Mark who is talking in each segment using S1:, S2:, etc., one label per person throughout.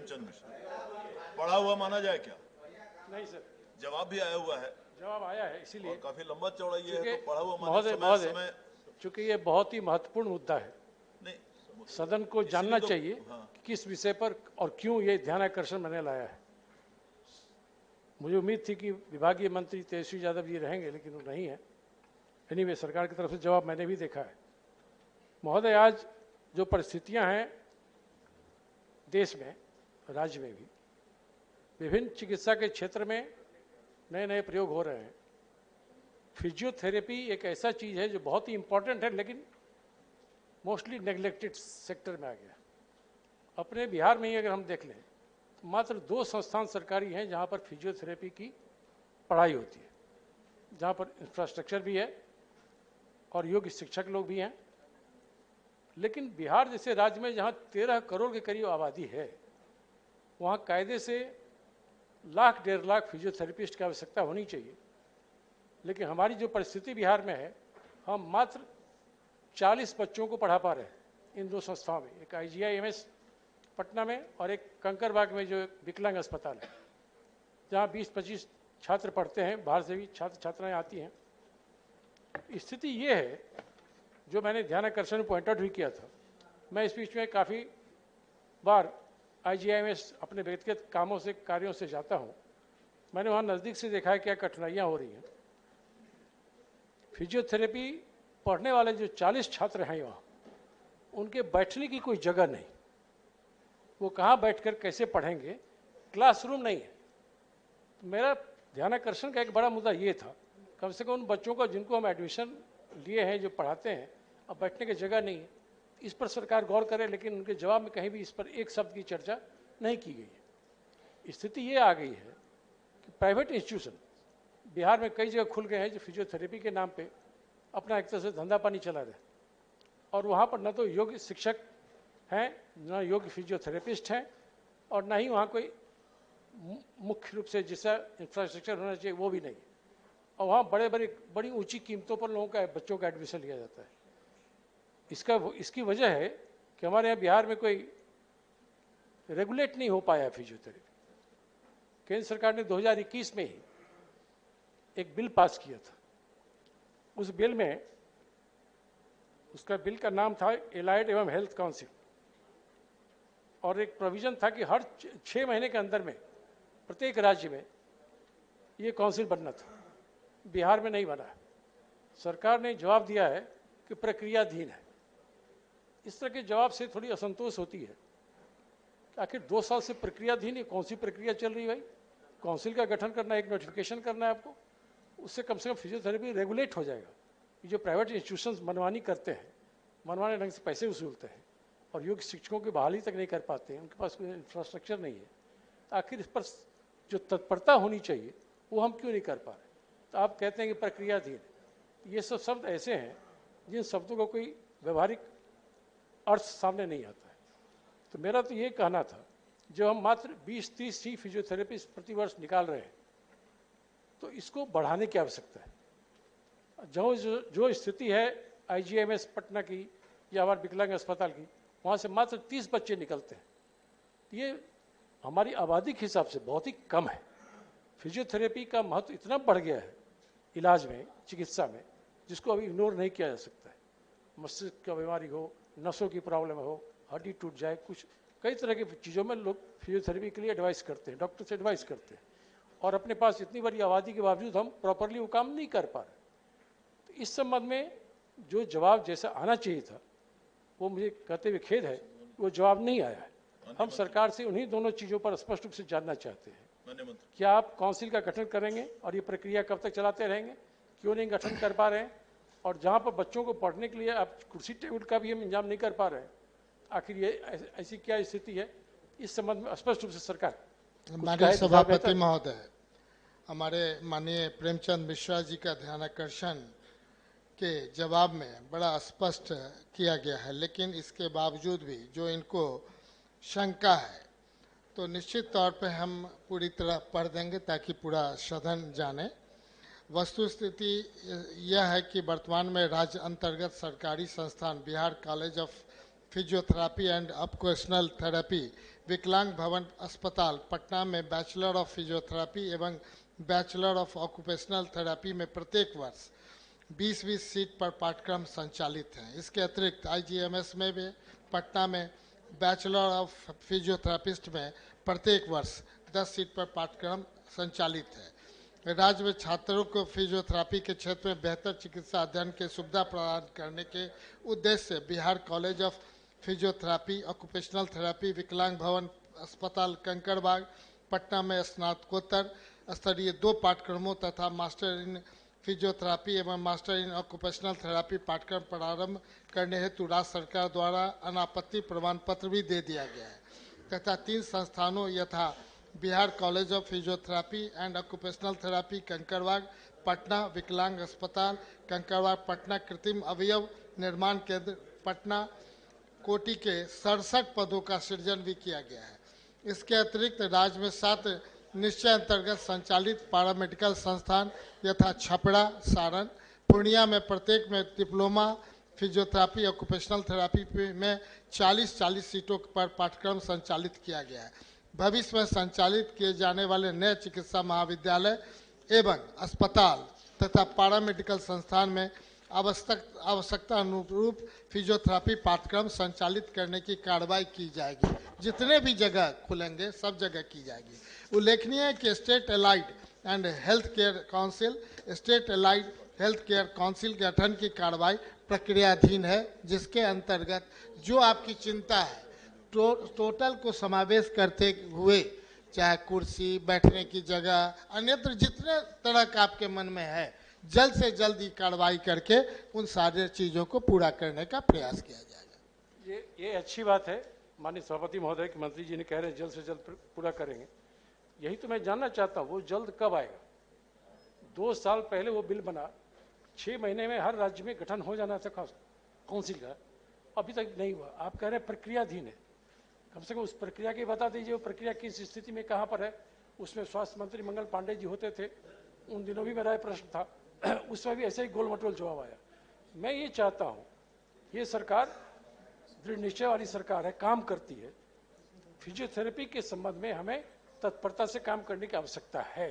S1: प्रेमचंद मिश्रा, पढ़ा हुआ माना जाए क्या?
S2: नहीं सर,
S1: जवाब भी आया हुआ है
S2: जवाब आया है, इसीलिए
S1: और काफी लंबा चौड़ा ये है,
S2: चूंकि
S1: तो पढ़ा हुआ माने
S2: महोदय
S1: समय
S2: महोदय
S1: समय
S2: चूंकि ये बहुत ही महत्वपूर्ण मुद्दा है,
S1: नहीं,
S2: सदन को
S1: इसीलिए
S2: जानना
S1: तो-
S2: चाहिए
S1: हाँ।
S2: कि किस विषय पर और क्यों ये ध्यान आकर्षण मैंने लाया है। मुझे उम्मीद थी कि विभागीय मंत्री तेजस्वी यादव जी रहेंगे, लेकिन वो नहीं है। एनीवे, सरकार की तरफ से जवाब मैंने भी देखा है। महोदय, आज जो परिस्थितियां हैं देश में, राज्य में भी, विभिन्न चिकित्सा के क्षेत्र में नए नए प्रयोग हो रहे हैं। फिजियोथेरेपी एक ऐसा चीज़ है जो बहुत ही इम्पोर्टेंट है, लेकिन मोस्टली नेग्लेक्टेड सेक्टर में आ गया। अपने बिहार में ही अगर हम देख लें, मात्र 2 संस्थान सरकारी हैं जहां पर फिजियोथेरेपी की पढ़ाई होती है, जहां पर इंफ्रास्ट्रक्चर भी है और योग्य शिक्षक लोग भी हैं। लेकिन बिहार जैसे राज्य में जहां 13 करोड़ के करीब आबादी है, वहां कायदे से 1 डेढ़ लाख फिजियोथेरेपिस्ट की आवश्यकता होनी चाहिए। लेकिन हमारी जो परिस्थिति बिहार में है, हम मात्र 40 बच्चों को पढ़ा पा रहे हैं इन 2 संस्थाओं में, एक IGIMS पटना में और एक कंकरबाग में जो विकलांग अस्पताल है, जहाँ 20-25 छात्र पढ़ते हैं, बाहर से भी छात्र छात्राएं आती हैं। स्थिति ये है जो मैंने ध्यान आकर्षण में पॉइंट आउट भी किया था। मैं इस बीच में काफ़ी बार IGIMS अपने व्यक्तिगत कामों से, कार्यों से जाता हूँ। मैंने वहाँ नज़दीक से देखा है क्या कठिनाइयाँ हो रही हैं। फिजियोथेरेपी पढ़ने वाले जो 40 छात्र हैं वहाँ, उनके बैठने की कोई जगह नहीं। वो कहाँ बैठकर कैसे पढ़ेंगे, क्लासरूम नहीं है। तो मेरा ध्यान आकर्षण का एक बड़ा मुद्दा ये था, कम से कम उन बच्चों को जिनको हम एडमिशन लिए हैं, जो पढ़ाते हैं, अब बैठने की जगह नहीं है। इस पर सरकार गौर करे, लेकिन उनके जवाब में कहीं भी इस पर एक शब्द की चर्चा नहीं की गई है। स्थिति ये आ गई है कि प्राइवेट इंस्टीट्यूशन बिहार में कई जगह खुल गए हैं जो फिजियोथेरेपी के नाम पे अपना एक तरह से धंधा पानी चला रहे, और वहाँ पर न तो योग्य शिक्षक हैं, न योग्य फिजियोथेरेपिस्ट हैं, और न ही वहाँ कोई मुख्य रूप से जैसा इंफ्रास्ट्रक्चर होना चाहिए वो भी नहीं। और वहाँ बड़ी ऊंची कीमतों पर लोगों का, बच्चों का एडमिशन लिया जाता है। इसकी वजह है कि हमारे यहाँ बिहार में कोई रेगुलेट नहीं हो पाया फिजियोथेरेपी। केंद्र सरकार ने 2021 में ही एक बिल पास किया था। उस बिल में, उसका बिल का नाम था एलाइड एवं हेल्थ काउंसिल, और एक प्रोविजन था कि हर 6 महीने के अंदर में प्रत्येक राज्य में ये काउंसिल बनना था। बिहार में नहीं बना है। सरकार ने जवाब दिया है कि प्रक्रियाधीन है। इस तरह के जवाब से थोड़ी असंतोष होती है। आखिर 2 साल से प्रक्रियाधीन है, कौन सी प्रक्रिया चल रही है भाई? काउंसिल का गठन करना, एक नोटिफिकेशन करना है आपको, उससे कम से कम फिजियोथेरेपी रेगुलेट हो जाएगा। ये जो प्राइवेट इंस्टीट्यूशंस मनमानी करते हैं, मनमाने ढंग से पैसे वसूलते हैं और योग्य शिक्षकों की बहाली तक नहीं कर पाते हैं, उनके पास कोई इंफ्रास्ट्रक्चर नहीं है, तो आखिर इस पर जो तत्परता होनी चाहिए वो हम क्यों नहीं कर पा रहे? तो आप कहते हैं कि प्रक्रियाधीन। ये सब शब्द ऐसे हैं जिन शब्दों का कोई व्यवहारिक अर्थ सामने नहीं आता है। तो मेरा तो ये कहना था, जो हम मात्र 20-30 ही फिजियोथेरेपिस्ट प्रतिवर्ष निकाल रहे हैं, तो इसको बढ़ाने की आवश्यकता है। जो स्थिति है IGIMS पटना की या हमारे विकलांग अस्पताल की, वहाँ से मात्र 30 बच्चे निकलते हैं। ये हमारी आबादी के हिसाब से बहुत ही कम है। फिजियोथेरेपी का महत्व इतना बढ़ गया है इलाज में, चिकित्सा में, जिसको अभी इग्नोर नहीं किया जा सकता है। मस्तिष्क की बीमारी हो, नसों की प्रॉब्लम हो, हड्डी टूट जाए, कुछ कई तरह की चीज़ों में लोग फिजियोथेरेपी के लिए एडवाइस करते हैं, डॉक्टर से एडवाइस करते हैं, और अपने पास इतनी बड़ी आबादी के बावजूद हम प्रॉपरली वो काम नहीं कर पा रहे। तो इस संबंध में जो जवाब जैसा आना चाहिए था, वो मुझे कहते हुए खेद है, वो जवाब नहीं आया है। हम सरकार से उन्हीं दोनों चीज़ों पर स्पष्ट रूप से जानना चाहते हैं। क्या आप काउंसिल का गठन करेंगे और ये प्रक्रिया कब तक चलाते रहेंगे? क्यों नहीं गठन कर पा रहे हैं? और जहाँ पर बच्चों को पढ़ने के लिए आप कुर्सी टेबल का भी हम इंतजाम नहीं कर पा रहे हैं, आखिर ये ऐसी क्या स्थिति है? इस संबंध में स्पष्ट रूप से सरकार।
S3: माननीय सभापति महोदय, हमारे माननीय प्रेमचंद मिश्रा जी का ध्यानाकर्षण के जवाब में बड़ा स्पष्ट किया गया है, लेकिन इसके बावजूद भी जो इनको शंका है, तो निश्चित तौर पे हम पूरी तरह पढ़ देंगे ताकि पूरा सदन जाने। वस्तुस्थिति यह है कि वर्तमान में राज्य अंतर्गत सरकारी संस्थान Bihar college of physiotherapy and occupational therapy विकलांग भवन अस्पताल पटना में बैचलर ऑफ फिजियोथेरेपी एवं बैचलर ऑफ ऑक्यूपेशनल थेरेपी में प्रत्येक वर्ष 20-20 सीट पर पाठ्यक्रम संचालित हैं। इसके अतिरिक्त आईजीएमएस में भी पटना में बैचलर ऑफ फिजियोथेरेपिस्ट में प्रत्येक वर्ष 10 सीट पर पाठ्यक्रम संचालित है। राज्य में छात्रों को फिजियोथेरेपी के क्षेत्र में बेहतर चिकित्सा अध्ययन की सुविधा प्रदान करने के उद्देश्य से Bihar college of physiotherapy occupational therapy विकलांग भवन अस्पताल कंकड़बाग पटना में स्नातकोत्तर स्तरीय 2 पाठ्यक्रमों तथा मास्टर इन फिजियोथेरेपी एवं मास्टर इन ऑक्यूपेशनल थेरेपी पाठ्यक्रम प्रारंभ करने हेतु राज्य सरकार द्वारा अनापत्ति प्रमाण पत्र भी दे दिया गया है तथा 3 संस्थानों यथा Bihar college of physiotherapy and occupational therapy Kankarbagh Patna विकलांग अस्पताल कंकड़बाग पटना कृत्रिम अवयव निर्माण केंद्र पटना कोटि के 67 पदों का सृजन भी किया गया है। इसके अतिरिक्त राज्य में 7 निश्चय अंतर्गत संचालित पैरामेडिकल संस्थान यथा छपरा सारण पूर्णिया में प्रत्येक में डिप्लोमा फिजियोथेरेपी ऑक्यूपेशनल थेरेपी में 40-40 सीटों पर पाठ्यक्रम संचालित किया गया है। भविष्य में संचालित किए जाने वाले नए चिकित्सा महाविद्यालय एवं अस्पताल तथा पैरामेडिकल संस्थान में आवश्यकता अनुरूप फिजियोथेरेपी पाठ्यक्रम संचालित करने की कार्रवाई की जाएगी। जितने भी जगह खुलेंगे सब जगह की जाएगी। उल्लेखनीय है कि state allied and health care council state allied health care council गठन की कार्रवाई प्रक्रियाधीन है, जिसके अंतर्गत जो आपकी चिंता है टोटल को समावेश करते हुए चाहे कुर्सी बैठने की जगह अन्यत्र जितने तरह का आपके मन में है जल्द से जल्द ही कार्रवाई करके उन सारे चीज़ों को पूरा करने का प्रयास किया जाएगा।
S2: ये अच्छी बात है माननीय सभापति महोदय कि मंत्री जी ने कह रहे हैं जल्द से जल्द पूरा करेंगे। यही तो मैं जानना चाहता हूँ वो जल्द कब आएगा। 2 साल पहले वो बिल बना, 6 महीने में हर राज्य में गठन हो जाना था काउंसिल का, अभी तक नहीं हुआ। आप कह रहे हैं प्रक्रियाधीन है, कम से कम उस प्रक्रिया की बता दीजिए वो प्रक्रिया किस स्थिति में कहाँ पर है। उसमें स्वास्थ्य मंत्री मंगल पांडे जी होते थे, उन दिनों भी मेरा प्रश्न था, उसमें भी ऐसे ही गोल मटोल जवाब आया। मैं ये चाहता हूँ ये सरकार दृढ़ निश्चय वाली सरकार है, काम करती है। फिजियोथेरेपी के संबंध में हमें तत्परता से काम करने की आवश्यकता है।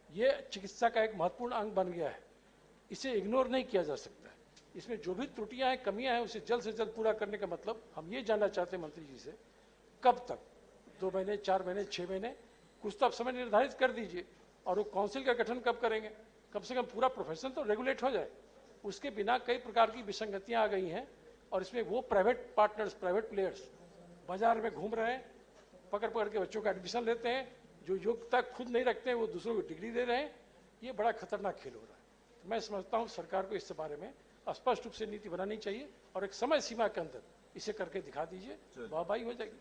S2: ये चिकित्सा का एक महत्वपूर्ण अंग बन गया है, इसे इग्नोर नहीं किया जा सकता है। इसमें जो भी त्रुटियां हैं कमियां हैं उसे जल्द से जल्द पूरा करने का मतलब हम ये जानना चाहते हैं मंत्री जी से कब तक, 2 महीने 4 महीने 6 महीने, कुछ तो आप समय निर्धारित कर दीजिए। और वो काउंसिल का गठन कब करेंगे, कम से कम पूरा प्रोफेशन तो रेगुलेट हो जाए। उसके बिना कई प्रकार की विसंगतियां आ गई हैं और इसमें वो प्राइवेट पार्टनर्स प्राइवेट प्लेयर्स बाजार में घूम रहे हैं, पकड़ पकड़ के बच्चों का एडमिशन लेते हैं, जो योग्यता खुद नहीं रखते हैं वो दूसरों को डिग्री दे रहे हैं। ये बड़ा खतरनाक खेल हो रहा है। तो मैं समझता हूँ सरकार को इस बारे में स्पष्ट रूप से नीति बनानी चाहिए और एक समय सीमा के अंदर इसे करके दिखा दीजिए, वाहवाही हो जाएगी।